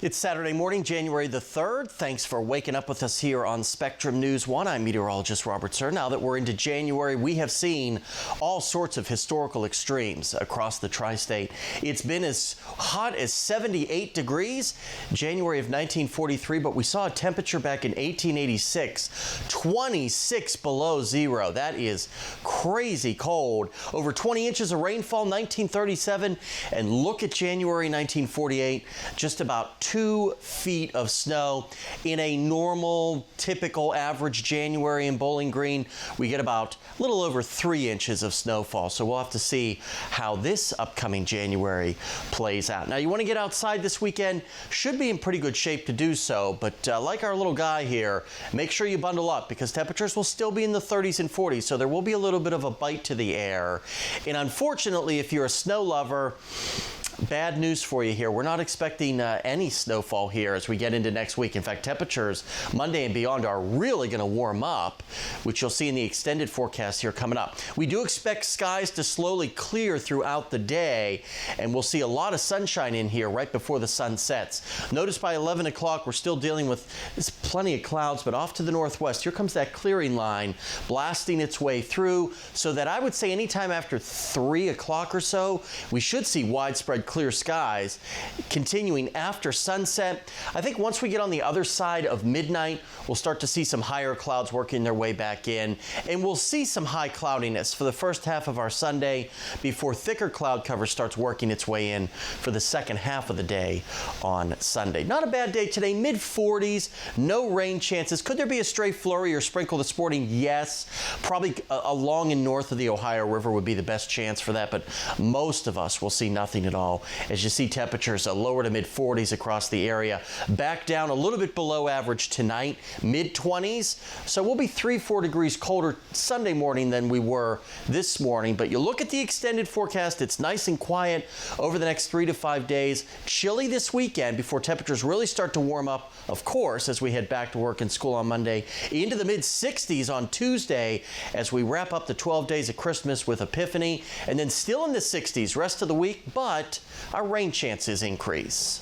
It's Saturday morning, January the 3rd. Thanks for waking up with us here on Spectrum News 1. I'm meteorologist Robert Suhr. Now that we're into January, we have seen all sorts of historical extremes across the tri-state. It's been as hot as 78 degrees, January of 1943, but we saw a temperature back in 1886, 26 below zero. That is crazy cold. Over 20 inches of rainfall, 1937, and look at January 1948, just about 2 feet of snow. In a normal, typical, average January in Bowling Green, we get about a little over 3 inches of snowfall. So we'll have to see how this upcoming January plays out. Now, you want to get outside this weekend, should be in pretty good shape to do so, but like our little guy here, make sure you bundle up because temperatures will still be in the 30s and 40s, so there will be a little bit of a bite to the air. And unfortunately, if you're a snow lover, bad news for you here. We're not expecting any snowfall here as we get into next week. In fact, temperatures Monday and beyond are really going to warm up, which you'll see in the extended forecast here coming up. We do expect skies to slowly clear throughout the day, and we'll see a lot of sunshine in here right before the sun sets. Notice by 11 o'clock, we're still dealing with plenty of clouds, but off to the northwest, here comes that clearing line blasting its way through, so that I would say anytime after 3 o'clock or so, we should see widespread clear skies continuing after sunset. I think once we get on the other side of midnight, we'll start to see some higher clouds working their way back in, and we'll see some high cloudiness for the first half of our Sunday before thicker cloud cover starts working its way in for the second half of the day on Sunday. Not a bad day today, mid-40s, no rain chances. Could there be a stray flurry or sprinkle this morning? Yes. Probably along and north of the Ohio River would be the best chance for that, but most of us will see nothing at all. As you see, temperatures lower to mid-40s across the area. Back down a little bit below average tonight, mid-20s. So we'll be 3-4 degrees colder Sunday morning than we were this morning. But you look at the extended forecast, it's nice and quiet over the next 3 to 5 days. Chilly this weekend before temperatures really start to warm up, of course, as we head back to work and school on Monday, into the mid-60s on Tuesday as we wrap up the 12 days of Christmas with Epiphany, and then still in the 60s rest of the week, but our rain chances increase.